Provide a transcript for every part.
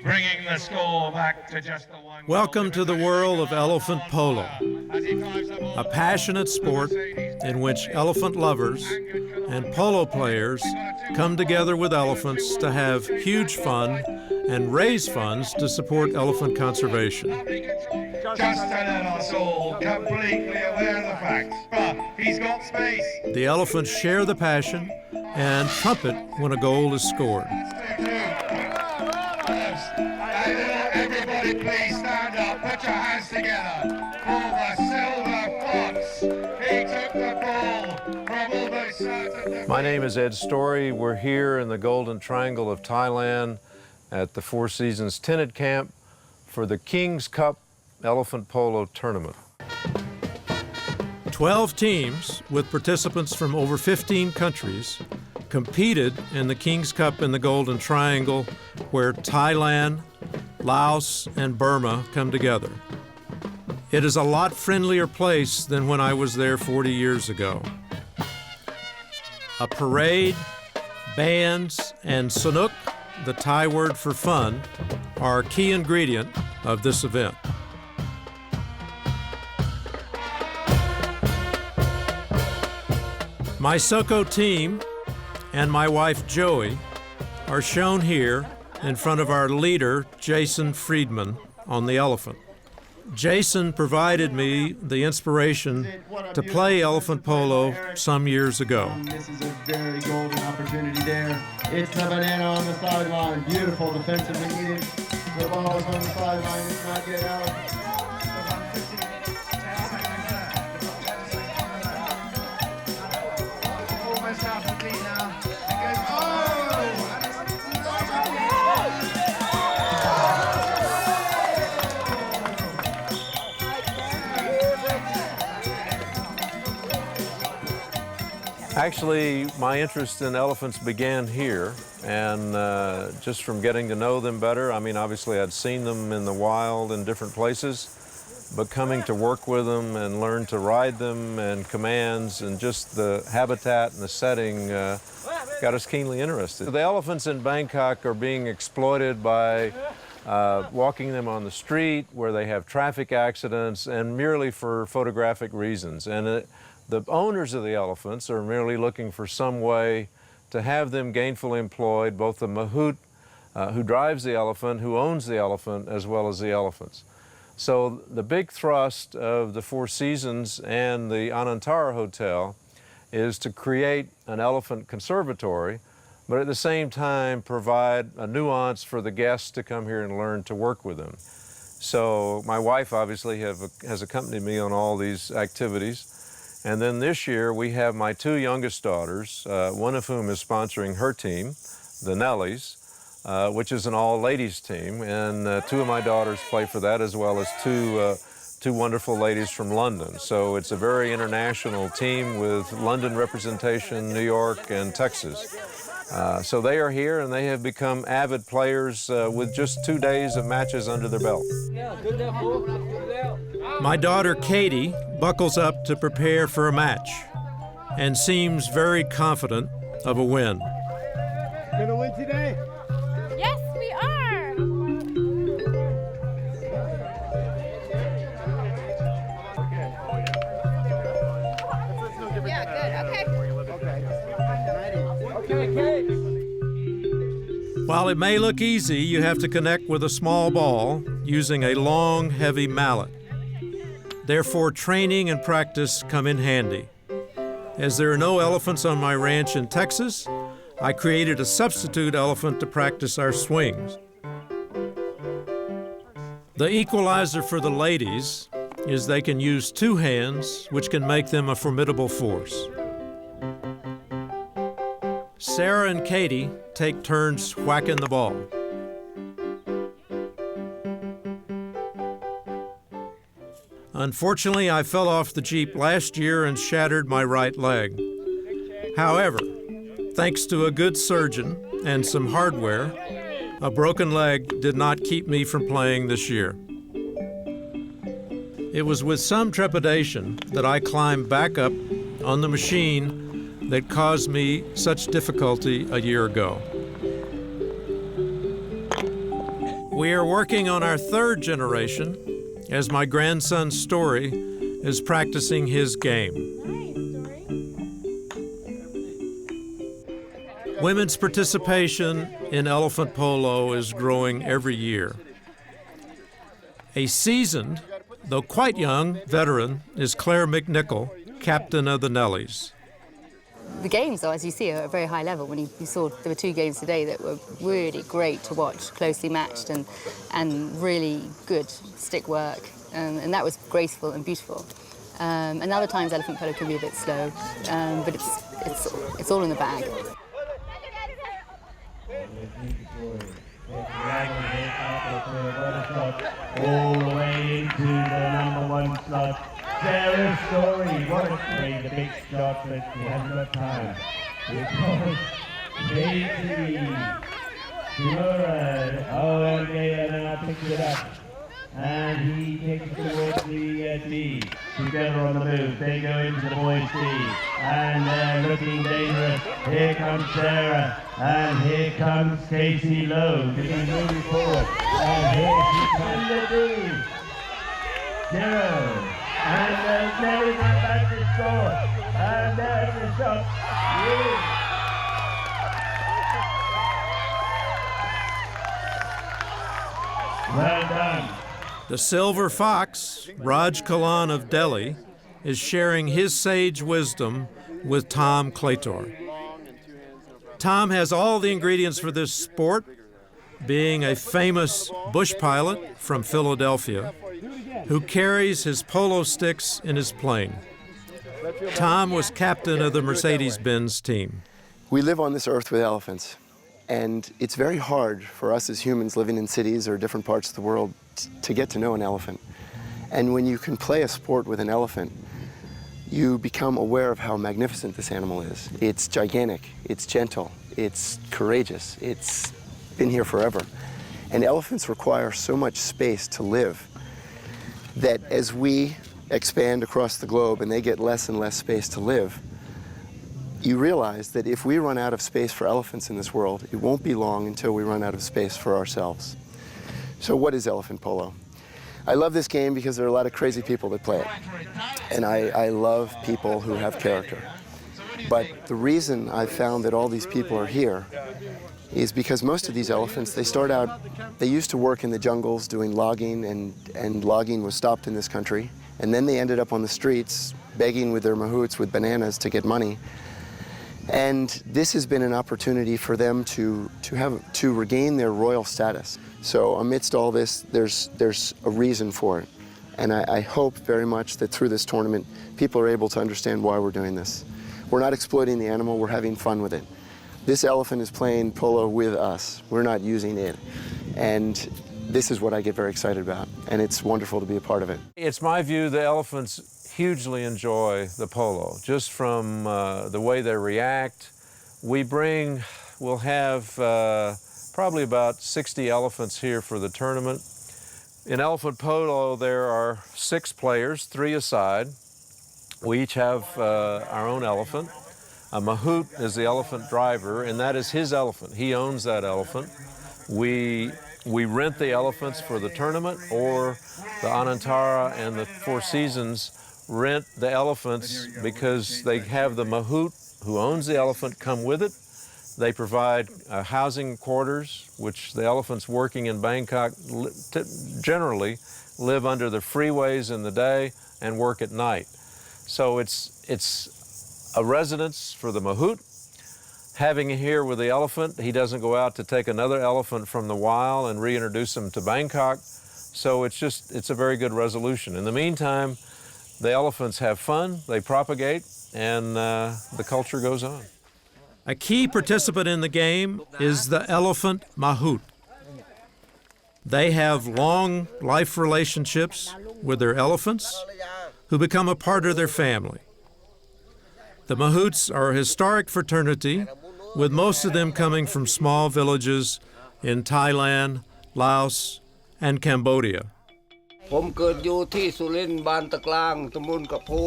bringing the score back to just the one. Welcome to the world of elephant polo, a passionate sport in which elephant lovers and polo players come together with elephants to have huge fun and raise funds to support elephant conservation. Just to let us all completely aware of the facts. But he's got space. The elephants share the passion and trumpet when a goal is scored. Everybody please stand up, put your hands together for the Silver Fox. He took the ball from almost certain. My name is Ed Story. We're here in the Golden Triangle of Thailand at the Four Seasons Tented Camp for the King's Cup Elephant Polo Tournament. 12 teams with participants from over 15 countries competed in the King's Cup in the Golden Triangle, where Thailand, Laos, and Burma come together. It is a lot friendlier place than when I was there 40 years ago. A parade, bands, and sanuk, the Thai word for fun, are a key ingredient of this event. My Soko team and my wife Joey are shown here in front of our leader, Jason Friedman, on the elephant. Jason provided me the inspiration to play elephant polo some years ago. This is a very golden opportunity there. It's the banana on the sideline. Beautiful defensively needed. The ball is on the sideline. It's not get out. Actually, my interest in elephants began here, and just from getting to know them better. I mean, obviously I'd seen them in the wild in different places, but coming to work with them and learn to ride them and commands and just the habitat and the setting got us keenly interested. The elephants in Bangkok are being exploited by walking them on the street where they have traffic accidents and merely for photographic reasons. And the owners of the elephants are merely looking for some way to have them gainfully employed, both the mahout who drives the elephant, who owns the elephant, as well as the elephants. So the big thrust of the Four Seasons and the Anantara Hotel is to create an elephant conservatory, but at the same time provide a nuance for the guests to come here and learn to work with them. So my wife obviously has accompanied me on all these activities. And then this year we have my two youngest daughters, one of whom is sponsoring her team, the Nellies, which is an all-ladies team, and two of my daughters play for that, as well as two wonderful ladies from London. So it's a very international team with London representation, New York, and Texas. So they are here, and they have become avid players with just 2 days of matches under their belt. My daughter Katie buckles up to prepare for a match and seems very confident of a win. Gonna win today? Yes, we are! Yeah, good, okay. Okay, Kate. While it may look easy, you have to connect with a small ball using a long, heavy mallet. Therefore, training and practice come in handy. As there are no elephants on my ranch in Texas, I created a substitute elephant to practice our swings. The equalizer for the ladies is they can use two hands, which can make them a formidable force. Sarah and Katie take turns whacking the ball. Unfortunately, I fell off the Jeep last year and shattered my right leg. However, thanks to a good surgeon and some hardware, a broken leg did not keep me from playing this year. It was with some trepidation that I climbed back up on the machine that caused me such difficulty a year ago. We are working on our third generation as my grandson Story is practicing his game. Women's participation in elephant polo is growing every year. A seasoned, though quite young, veteran is Claire McNichol, captain of the Nellies. The games, though, as you see, are at a very high level. When you saw there were 2 games today that were really great to watch, closely matched and really good stick work, and that was graceful and beautiful. And other times elephant polo can be a bit slow, but it's all in the bag. All the way into the #1 slot. Sarah Story, what a play, the big shot, but he hasn't got time. Because Casey, Kimura, and now picks it up. And he takes it towards the D. Together on the move, they go into the boys' D. And they're looking dangerous. Here comes Sarah, and here comes Casey Lowe. He's moving forward. And here she comes the D. Zero. And Nelly's about to score. And there's the shot. Well done. The Silver Fox, Raj Kalan of Delhi, is sharing his sage wisdom with Tom Claytor. Tom has all the ingredients for this sport, being a famous bush pilot from Philadelphia who carries his polo sticks in his plane. Tom was captain of the Mercedes-Benz team. We live on this earth with elephants, and it's very hard for us as humans living in cities or different parts of the world to get to know an elephant. And when you can play a sport with an elephant, you become aware of how magnificent this animal is. It's gigantic, it's gentle, it's courageous, it's been here forever. And elephants require so much space to live that as we expand across the globe and they get less and less space to live, you realize that if we run out of space for elephants in this world, it won't be long until we run out of space for ourselves. So what is elephant polo? I love this game because there are a lot of crazy people that play it. And I love people who have character. But the reason I found that all these people are here is because most of these elephants, they used to work in the jungles doing logging, and logging was stopped in this country. And then they ended up on the streets begging with their mahouts with bananas to get money. And this has been an opportunity for them to regain their royal status. So amidst all this, there's a reason for it. And I hope very much that through this tournament, people are able to understand why we're doing this. We're not exploiting the animal, we're having fun with it. This elephant is playing polo with us. We're not using it. And this is what I get very excited about, and it's wonderful to be a part of it. It's my view the elephants hugely enjoy the polo, just from the way they react. We'll have probably about 60 elephants here for the tournament. In elephant polo, there are 6 players, 3 aside. We each have our own elephant. A mahout is the elephant driver, and that is his elephant. He owns that elephant. We rent the elephants for the tournament, or the Anantara and the Four Seasons rent the elephants because they have the mahout who owns the elephant come with it. They provide housing quarters, which the elephants working in Bangkok generally live under the freeways in the day and work at night. So it's a residence for the mahout. Having here with the elephant, he doesn't go out to take another elephant from the wild and reintroduce him to Bangkok. So it's a very good resolution. In the meantime, the elephants have fun, they propagate, and the culture goes on. A key participant in the game is the elephant mahout. They have long life relationships with their elephants, who become a part of their family. The mahouts are a historic fraternity, with most of them coming from small villages in Thailand, Laos, and Cambodia. ผมเกิดอยู่ที่สุรินทร์บ้านตะกลางตำบลกระพู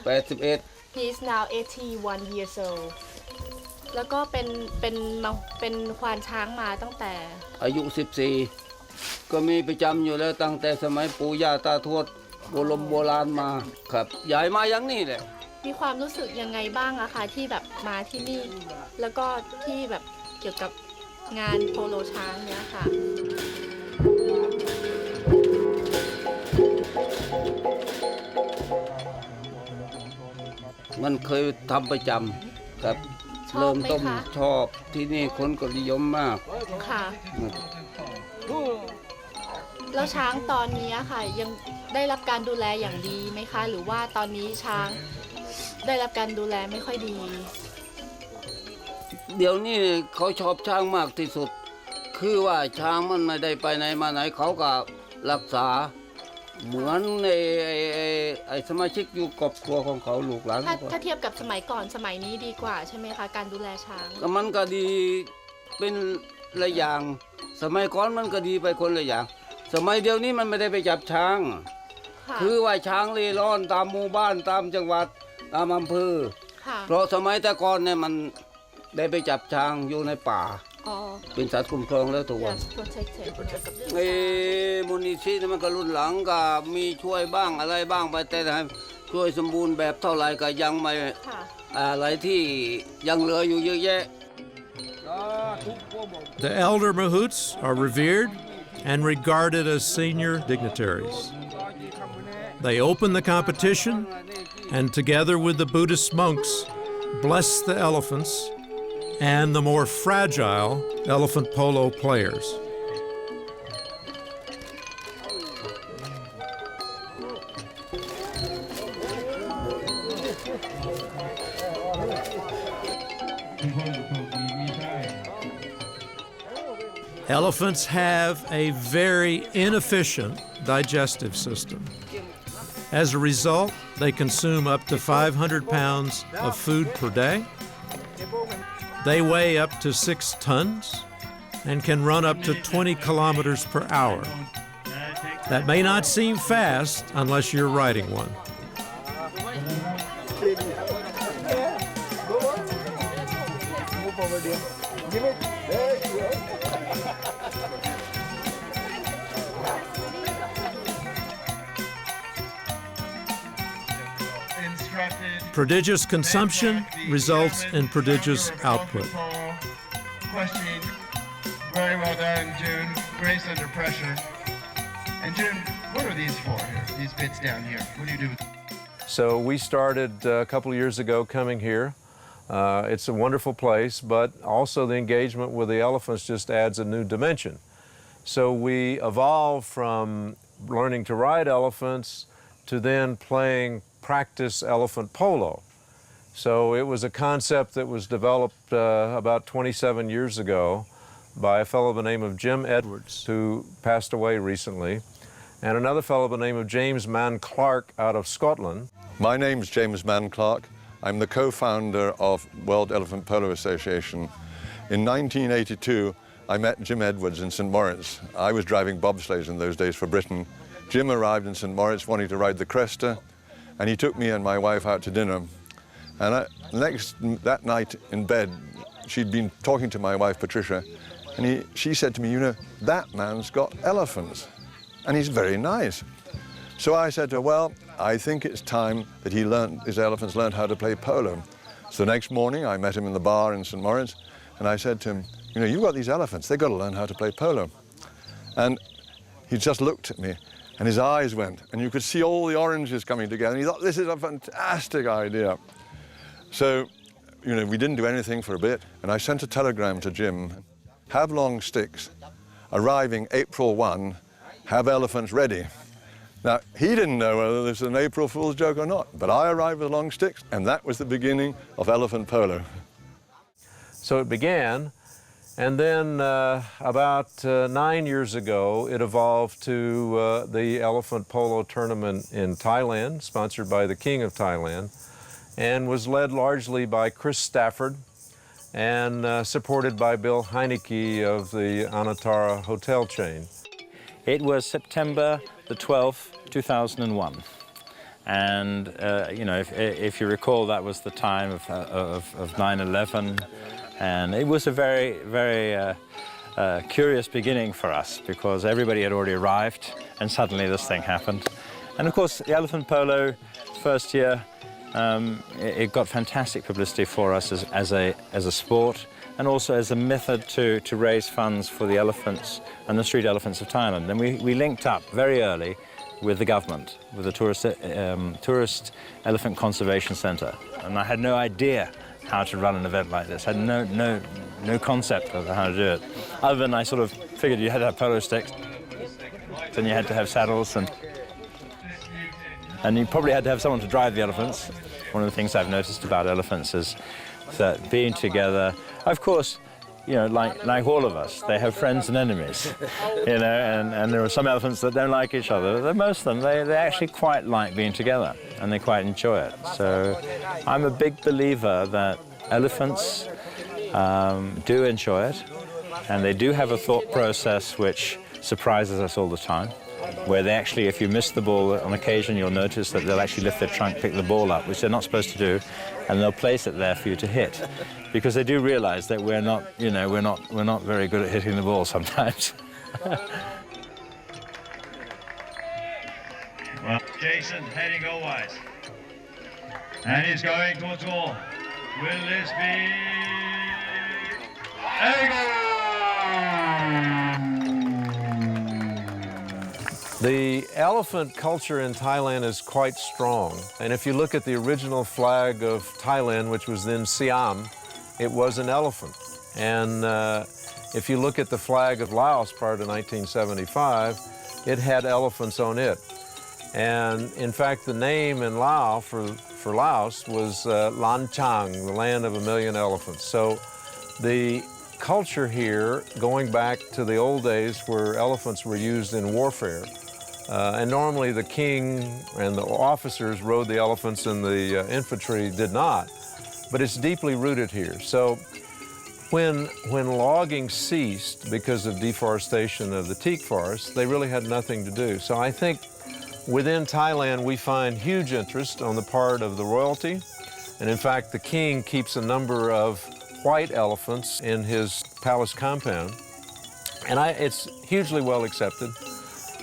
81 He is now 81 years old แล้วก็เป็นควานช้างมาตั้งแต่ อายุ14 ก็มีประจำอยู่แล้วตั้งแต่สมัยปู่ย่าตาทวดโบราณมาครับย้ายมาอย่างนี้แหละ มีความรู้สึกยังไงบ้างอะคะที่แบบมาที่นี่ แล้วก็ที่แบบเกี่ยวกับงานโปโลช้างเนี้ยค่ะ มันเคยทำประจำครับ ชอบไหมคะ เริ่มต้นชอบที่นี่คนก็นิยมมาก ค่ะ แล้วช้างตอนนี้ค่ะยังได้รับการดูแลอย่างดีไหมคะ หรือว่าตอนนี้ช้างได้รับการดูแลไม่ค่อยดี เดี๋ยวนี้เขาชอบช้างมากที่สุด คือว่าช้างมันไม่ได้ไปไหนมาไหนเขาก็รักษาเหมือนไอ้สมาชิกอยู่ครอบครัวของเขาลูกหลาน ถ้าเทียบกับสมัยก่อนสมัยนี้ดีกว่าใช่ไหมคะการดูแลช้าง ก็มันก็ดีเป็นละอย่าง สมัยก่อนมันก็ดีไปคนละอย่าง สมัยเดียวนี้มันไม่ได้ไปจับช้าง ค่ะ คือว่าช้างเร่ร่อนตามหมู่บ้านตามจังหวัดตามอำเภอ ค่ะ เพราะสมัยแต่ก่อนเนี่ยมันได้ไปจับช้างอยู่ในป่า อ๋อ เป็นสัตว์คุ้มครองแล้วทุกวัน yes protected มูลนิธินี่มันก็รุ่นหลังก็มีช่วยบ้างอะไรบ้างไปแต่ช่วยสมบูรณ์แบบเท่าไหร่ก็ยังไม่ ค่ะ อะไรที่ยังเหลืออยู่เยอะแยะ The elder mahouts are revered and regarded as senior dignitaries. They open the competition and together with the Buddhist monks bless the elephants and the more fragile elephant polo players. Elephants have a very inefficient digestive system. As a result, they consume up to 500 pounds of food per day. They weigh up to 6 tons and can run up to 20 kilometers per hour. That may not seem fast unless you're riding one. Prodigious consumption results in prodigious output. Question. Very well done, June. Grace under pressure. And June, what are these for here? These bits down here. What do you do with them? So we started a couple of years ago coming here. It's a wonderful place, but also the engagement with the elephants just adds a new dimension. So we evolved from learning to ride elephants to then playing practice elephant polo. So it was a concept that was developed about 27 years ago by a fellow by the name of Jim Edwards, who passed away recently, and another fellow by the name of James Mann Clark out of Scotland. My name's James Mann Clark. I'm the co-founder of World Elephant Polo Association. In 1982, I met Jim Edwards in St. Moritz. I was driving bobsleighs in those days for Britain. Jim arrived in St. Moritz wanting to ride the Cresta, and he took me and my wife out to dinner. And that night in bed, she'd been talking to my wife, Patricia, and she said to me, you know, that man's got elephants, and he's very nice. So I said to her, well, I think it's time that his elephants learned how to play polo. So the next morning, I met him in the bar in St. Moritz, and I said to him, you know, you've got these elephants, they've got to learn how to play polo. And he just looked at me, and his eyes went, and you could see all the oranges coming together, and he thought, this is a fantastic idea. So, you know, we didn't do anything for a bit, and I sent a telegram to Jim, have long sticks, arriving April 1, have elephants ready. Now, he didn't know whether this was an April Fool's joke or not, but I arrived with long sticks, and that was the beginning of elephant polo. So it began, and then about 9 years ago, it evolved to the Elephant Polo Tournament in Thailand, sponsored by the King of Thailand, and was led largely by Chris Stafford and supported by Bill Heineke of the Anatara hotel chain. It was September the 12th, 2001. And, you know, if you recall, that was the time of 9/11. And it was a very, very curious beginning for us because everybody had already arrived and suddenly this thing happened. And of course, the elephant polo first year, it got fantastic publicity for us as a sport and also as a method to raise funds for the elephants and the street elephants of Thailand. And we linked up very early with the government, with the Tourist Elephant Conservation Centre. And I had no idea how to run an event like this. I had no concept of how to do it. Other than I sort of figured you had to have polo sticks, then you had to have saddles, and you probably had to have someone to drive the elephants. One of the things I've noticed about elephants is that being together, of course, you know, like all of us, they have friends and enemies, you know, and there are some elephants that don't like each other, but most of them, they actually quite like being together, and they quite enjoy it. So I'm a big believer that elephants do enjoy it, and they do have a thought process which surprises us all the time, where they actually, if you miss the ball on occasion, you'll notice that they'll actually lift their trunk, pick the ball up, which they're not supposed to do, and they'll place it there for you to hit, because they do realize that we're not, you know, we're not very good at hitting the ball sometimes. Well, Jason heading goal-wise, and he's going towards goal. Will this be a goal? The elephant culture in Thailand is quite strong. And if you look at the original flag of Thailand, which was then Siam, it was an elephant. And if you look at the flag of Laos prior to 1975, it had elephants on it. And in fact, the name in Laos for Laos was Lan Chang, the land of 1,000,000 elephants. So the culture here, going back to the old days where elephants were used in warfare, and normally the king and the officers rode the elephants and the infantry did not, but it's deeply rooted here. So when logging ceased because of deforestation of the teak forest, they really had nothing to do. So I think within Thailand we find huge interest on the part of the royalty, and in fact the king keeps a number of white elephants in his palace compound, and it's hugely well accepted.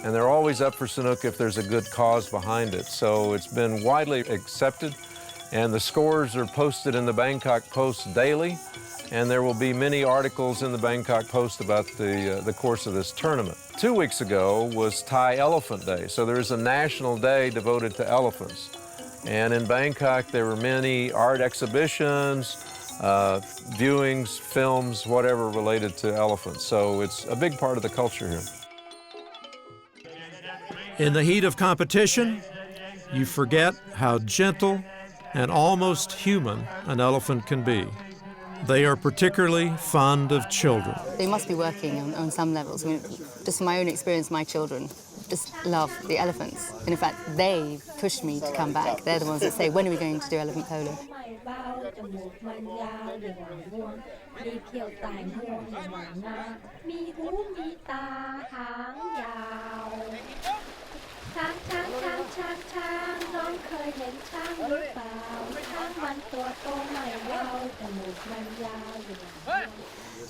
And they're always up for Sanuk if there's a good cause behind it. So it's been widely accepted, and the scores are posted in the Bangkok Post daily, and there will be many articles in the Bangkok Post about the course of this tournament. 2 weeks ago was Thai Elephant Day, so there is a national day devoted to elephants. And in Bangkok, there were many art exhibitions, viewings, films, whatever related to elephants. So it's a big part of the culture here. In the heat of competition, you forget how gentle and almost human an elephant can be. They are particularly fond of children. They must be working on some levels. I mean, just from my own experience, my children just love the elephants. And in fact, they pushed me to come back. They're the ones that say, when are we going to do elephant polo?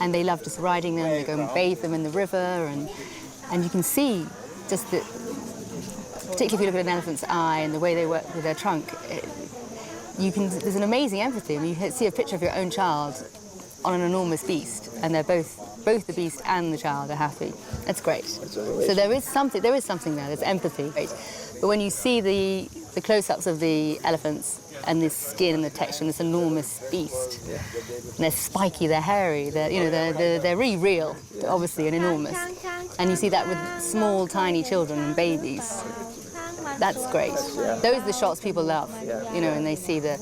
And they love just riding them. They go and bathe them in the river, and you can see just the, particularly if you look at an elephant's eye and the way they work with their trunk, there's an amazing empathy. I mean, you see a picture of your own child on an enormous beast, and they're both the beast and the child are happy. That's great. So there is something there. There's empathy. But when you see the close-ups of the elephants and the skin and the texture and this enormous beast, and they're spiky, they're hairy, they're really real, obviously, and enormous. And you see that with small, tiny children and babies. That's great. Those are the shots people love, and they see the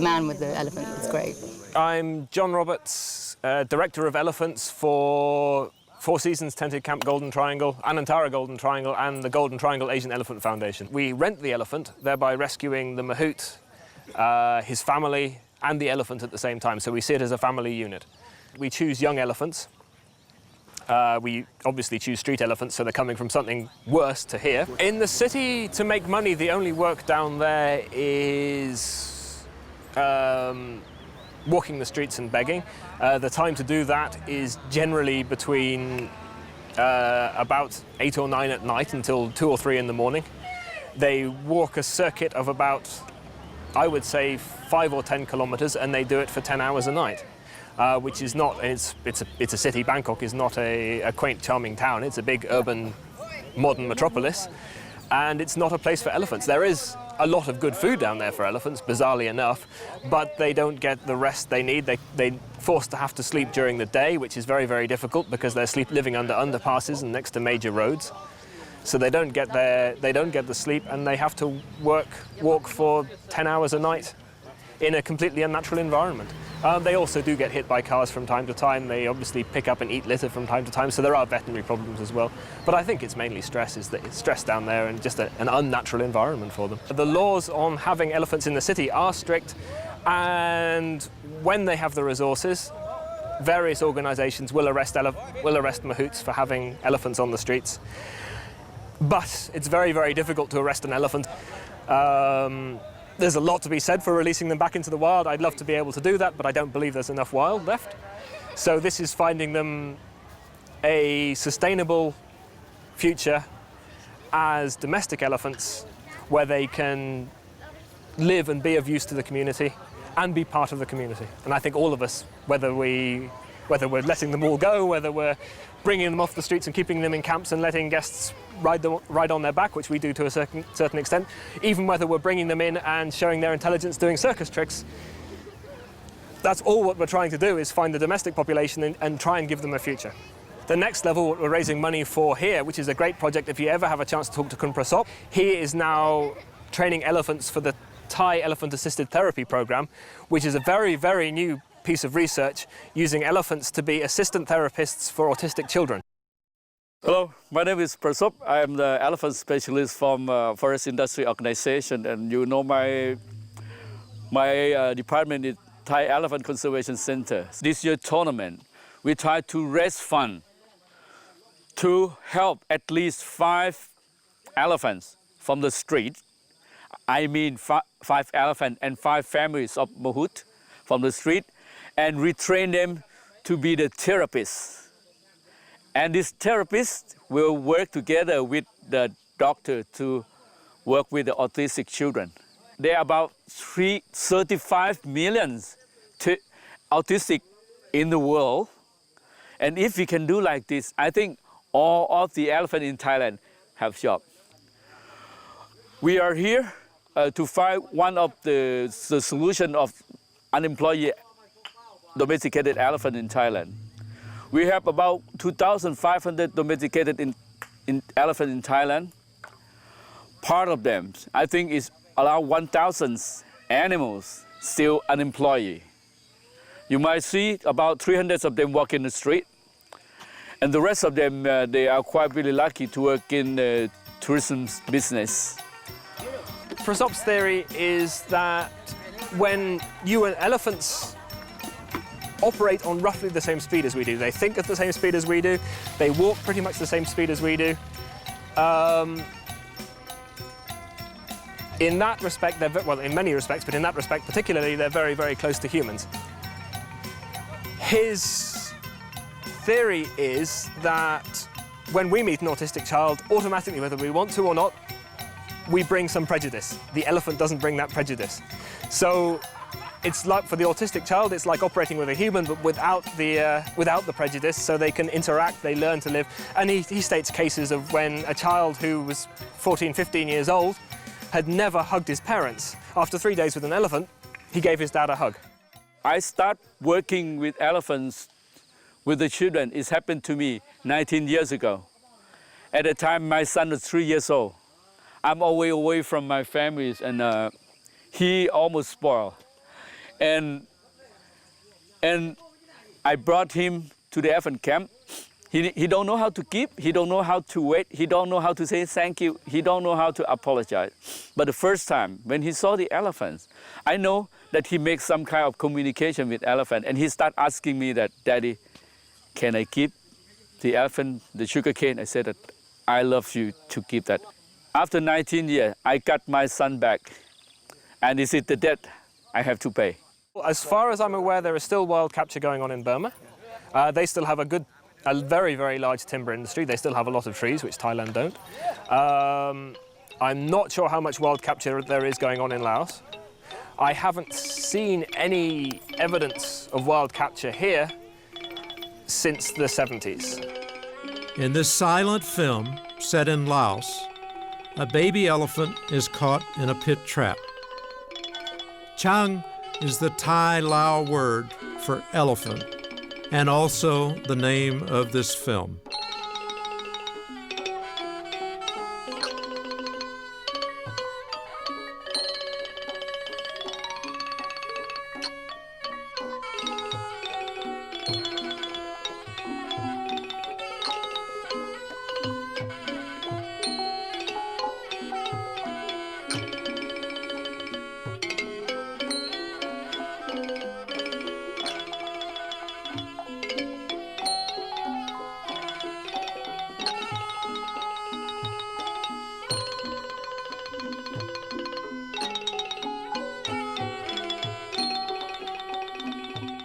man with the elephant. It's great. I'm John Roberts, Director of Elephants for Four Seasons Tented Camp Golden Triangle, Anantara Golden Triangle, and the Golden Triangle Asian Elephant Foundation. We rent the elephant, thereby rescuing the mahout, his family, and the elephant at the same time. So we see it as a family unit. We choose young elephants. We obviously choose street elephants, so they're coming from something worse to here. In the city, to make money, the only work down there is walking the streets and begging. The time to do that is generally between about 8 or 9 at night until 2 or 3 in the morning. They walk a circuit of about, I would say, 5 or 10 kilometers, and they do it for 10 hours a night, which is not, it's a city. Bangkok is not a quaint, charming town. It's a big urban, modern metropolis, and it's not a place for elephants. There is a lot of good food down there for elephants, bizarrely enough, but they don't get the rest they need. They're forced to have to sleep during the day, which is very, very difficult because they're living under underpasses and next to major roads. So they don't get the sleep, and they have to walk for 10 hours a night in a completely unnatural environment. They also do get hit by cars from time to time. They obviously pick up and eat litter from time to time, so there are veterinary problems as well. But I think it's mainly stress, is that it's stress down there and just an unnatural environment for them. The laws on having elephants in the city are strict, and when they have the resources, various organisations will arrest mahouts for having elephants on the streets. But it's very, very difficult to arrest an elephant. There's a lot to be said for releasing them back into the wild. I'd love to be able to do that, but I don't believe there's enough wild left. So this is finding them a sustainable future as domestic elephants where they can live and be of use to the community and be part of the community. And I think all of us, whether we're letting them all go, whether we're bringing them off the streets and keeping them in camps and letting guests ride on their back, which we do to a certain extent, even whether we're bringing them in and showing their intelligence doing circus tricks, that's all what we're trying to do, is find the domestic population and try and give them a future. The next level, what we're raising money for here, which is a great project if you ever have a chance to talk to Kun Prasop, he is now training elephants for the Thai Elephant-Assisted Therapy Program, which is a very, very new piece of research using elephants to be assistant therapists for autistic children. Hello, my name is Prasop. I am the elephant specialist from Forest Industry Organization, and you know my department is Thai Elephant Conservation Center. This year's tournament, we try to raise funds to help at least 5 elephants from the street. I mean 5 elephants and 5 families of mahout from the street, and retrain them to be the therapists. And these therapists will work together with the doctor to work with the autistic children. There are about 35 million autistic in the world. And if we can do like this, I think all of the elephants in Thailand have job. We are here to find one of the solution of unemployed domesticated elephant in Thailand. We have about 2,500 domesticated elephants in Thailand. Part of them, I think, is around 1,000 animals still unemployed. You might see about 300 of them walk in the street, and the rest of them, they are quite really lucky to work in the tourism business. Prasop's theory is that when you and elephants operate on roughly the same speed as we do, they think at the same speed as we do, they walk pretty much the same speed as we do. In that respect, well, in many respects, but in that respect particularly, they're very, very close to humans. His theory is that when we meet an autistic child, automatically, whether we want to or not, we bring some prejudice. The elephant doesn't bring that prejudice. So it's like, for the autistic child, it's like operating with a human, but without the prejudice, so they can interact, they learn to live. And he states cases of when a child who was 14, 15 years old had never hugged his parents. After 3 days with an elephant, he gave his dad a hug. I started working with elephants with the children. It happened to me 19 years ago. At the time, my son was 3 years old. I'm always away from my families, and he almost spoiled. And I brought him to the elephant camp. He don't know how to keep, he don't know how to wait, he don't know how to say thank you, he don't know how to apologize. But the first time, when he saw the elephants, I know that he makes some kind of communication with elephant, and he started asking me that, Daddy, can I keep the elephant, the sugar cane? I said that I love you to keep that. After 19 years, I got my son back, and this is the debt I have to pay. As far as I'm aware, there is still wild capture going on in Burma. They still have a very, very large timber industry. They still have a lot of trees, which Thailand don't. I'm not sure how much wild capture there is going on in Laos. I haven't seen any evidence of wild capture here since the 70s. In this silent film set in Laos, a baby elephant is caught in a pit trap. Chang is the Thai Lao word for elephant and also the name of this film.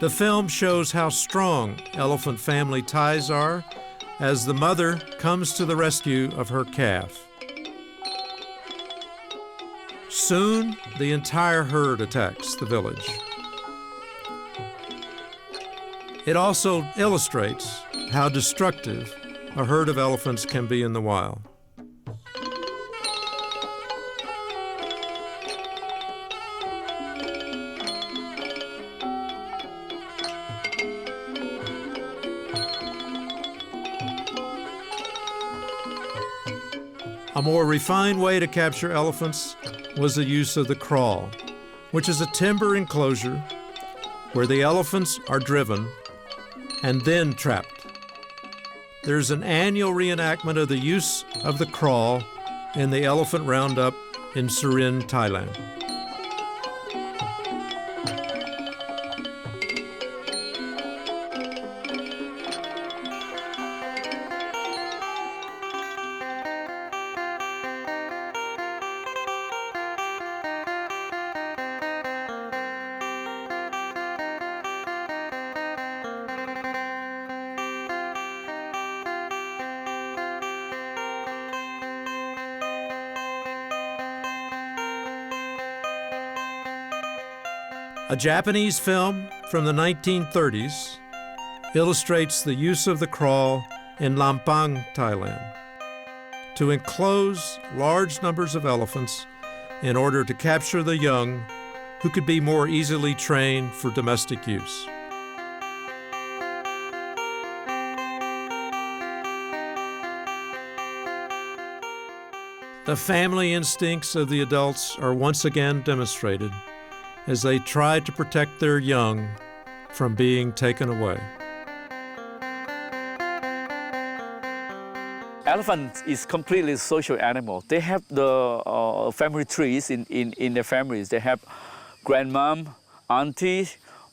The film shows how strong elephant family ties are as the mother comes to the rescue of her calf. Soon, the entire herd attacks the village. It also illustrates how destructive a herd of elephants can be in the wild. A more refined way to capture elephants was the use of the kraal, which is a timber enclosure where the elephants are driven and then trapped. There's an annual reenactment of the use of the kraal in the elephant roundup in Surin, Thailand. A Japanese film from the 1930s illustrates the use of the kraal in Lampang, Thailand, to enclose large numbers of elephants in order to capture the young who could be more easily trained for domestic use. The family instincts of the adults are once again demonstrated as they try to protect their young from being taken away. Elephant is completely social animal. They have the family trees in their families. They have grandmom, auntie,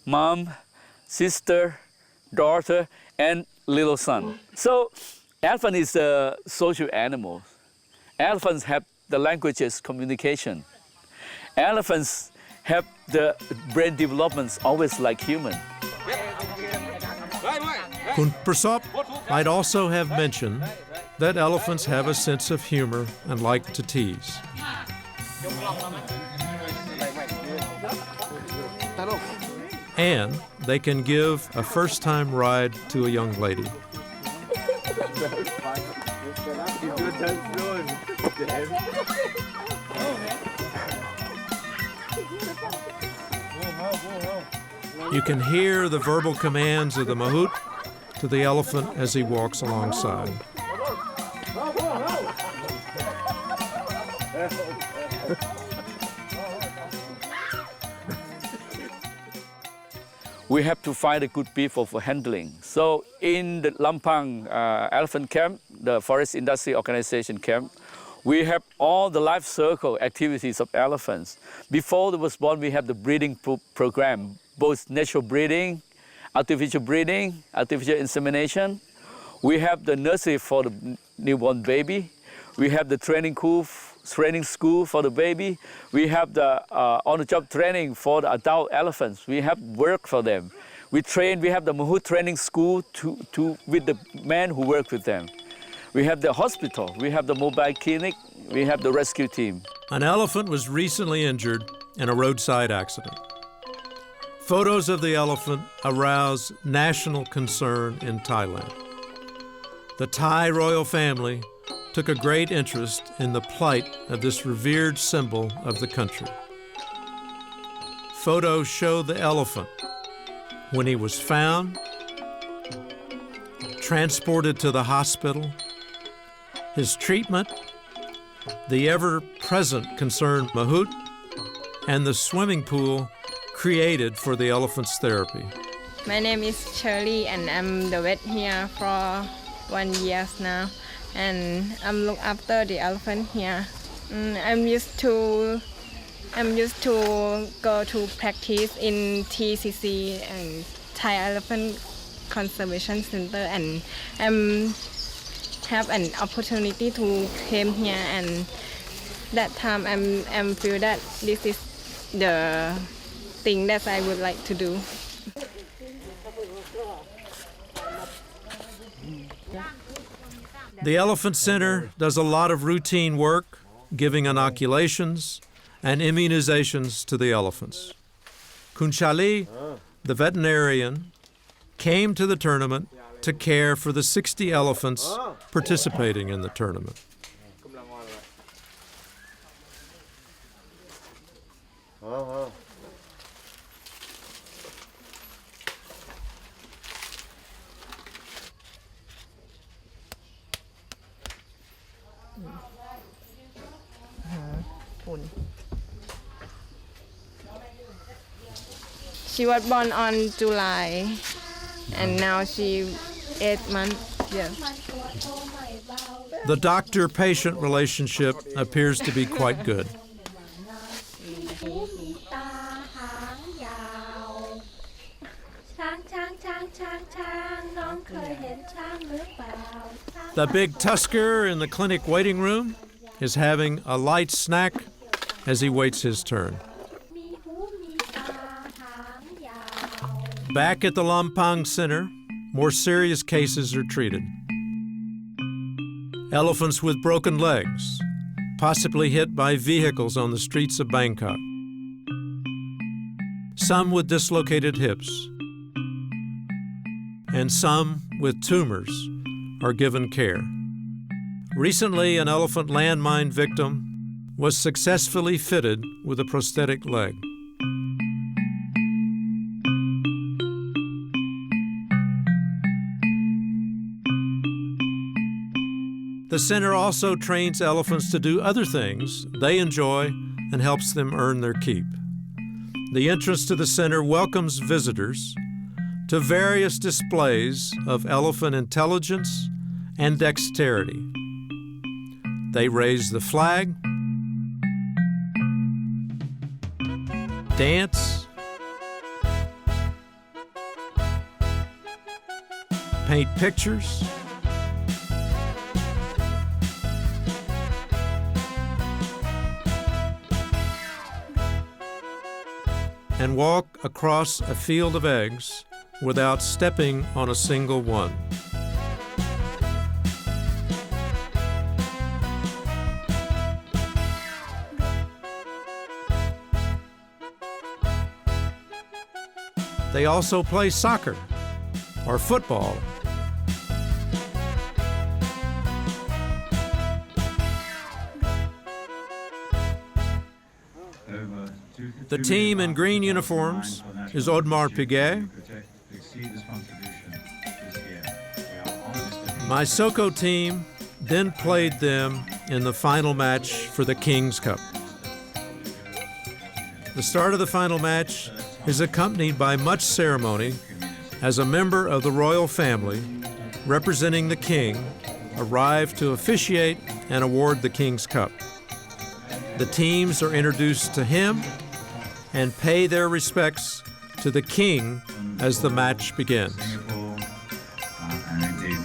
mom, sister, daughter, and little son. So elephant is a social animal. Elephants have the languages communication. Elephants have the brain developments always like human. Kun Prasop might also have mentioned that elephants have a sense of humor and like to tease. And they can give a first-time ride to a young lady. You can hear the verbal commands of the mahout to the elephant as he walks alongside. We have to find a good people for handling. So in the Lampang elephant camp, the Forest Industry Organization camp, we have all the life circle activities of elephants. Before they was born, we have the breeding program, both natural breeding, artificial insemination. We have the nursery for the newborn baby. We have the training training school for the baby. We have the on-the-job training for the adult elephants. We have work for them. We have the Mahout training school with the men who work with them. We have the hospital, we have the mobile clinic, we have the rescue team. An elephant was recently injured in a roadside accident. Photos of the elephant arouse national concern in Thailand. The Thai royal family took a great interest in the plight of this revered symbol of the country. Photos show the elephant when he was found, transported to the hospital, his treatment, the ever-present concern Mahout, and the swimming pool created for the elephant's therapy. My name is Shirley and I'm the vet here for 1 year now, and I'm look after the elephant here. I'm used to go to practice in TCC and Thai Elephant Conservation Center, and have an opportunity to came here, and that time I'm feel that this is the thing that I would like to do. The Elephant Center does a lot of routine work, giving inoculations and immunizations to the elephants. Kunchali, the veterinarian, came to the tournament to care for the 60 elephants participating in the tournament. She was born on July, and now she 8 months. Yes. The doctor-patient relationship appears to be quite good. The big tusker in the clinic waiting room is having a light snack as he waits his turn. Back at the Lampang Center, more serious cases are treated. Elephants with broken legs, possibly hit by vehicles on the streets of Bangkok. Some with dislocated hips, and some with tumors are given care. Recently, an elephant landmine victim was successfully fitted with a prosthetic leg. The center also trains elephants to do other things they enjoy and helps them earn their keep. The entrance to the center welcomes visitors to various displays of elephant intelligence and dexterity. They raise the flag, dance, paint pictures, and walk across a field of eggs without stepping on a single one. They also play soccer or football. The team in green uniforms is Audemars Piguet. My Soko team then played them in the final match for the King's Cup. The start of the final match is accompanied by much ceremony as a member of the royal family representing the king arrived to officiate and award the King's Cup. The teams are introduced to him and pay their respects to the king as the match begins. And indeed,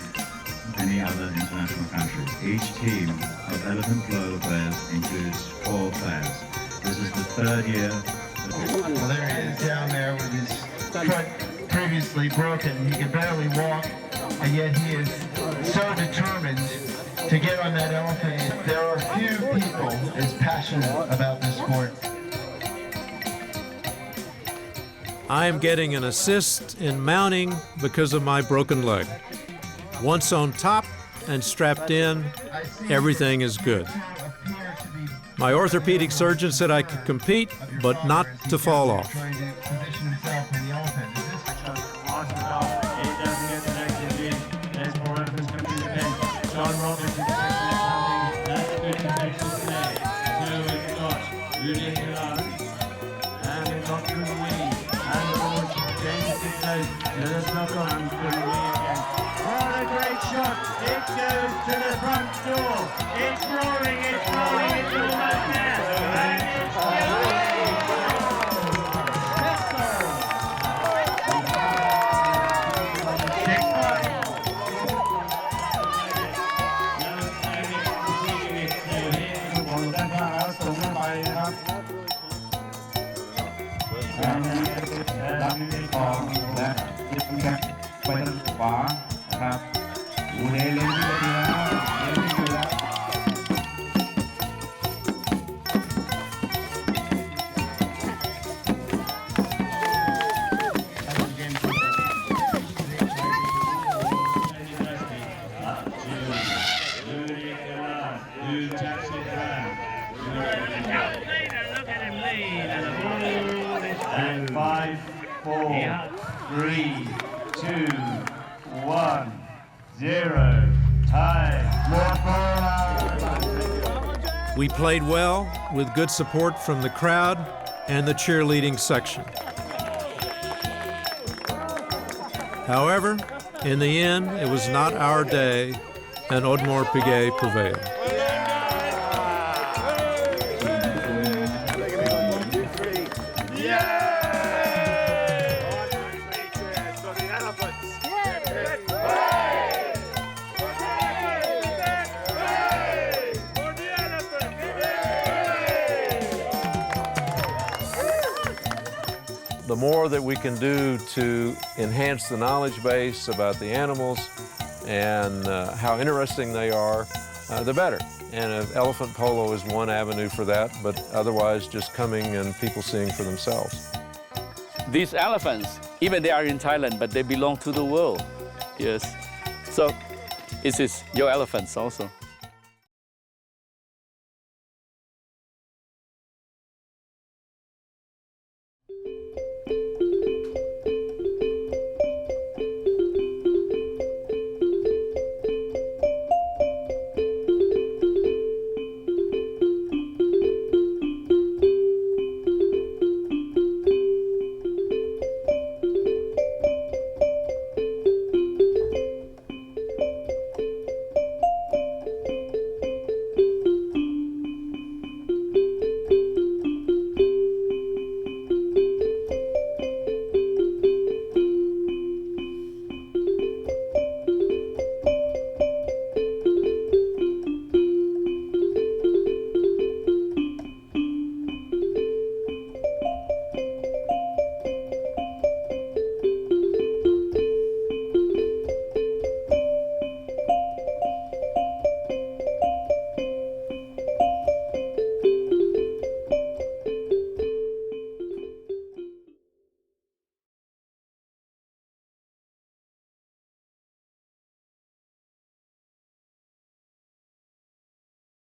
any other international countries. Each team of elephant polo players includes 4 players. This is the 3rd year. Well, there he is down there with his foot previously broken. He can barely walk, and yet he is so determined to get on that elephant. There are few people as passionate about this sport. I am getting an assist in mounting because of my broken leg. Once on top and strapped in, everything is good. My orthopedic surgeon said I could compete, but not to fall off. What a great shot! It goes to the front door. It's rolling, it's almost there. And it's And 5, 4, 3, 2, 1, 0. Time. We played well with good support from the crowd and the cheerleading section. However, in the end, it was not our day, and Audemars Piguet prevailed. The more that we can do to enhance the knowledge base about the animals and how interesting they are, the better. And elephant polo is one avenue for that, but otherwise just coming and people seeing for themselves. These elephants, even they are in Thailand, but they belong to the world. Yes. So, this is your elephants also.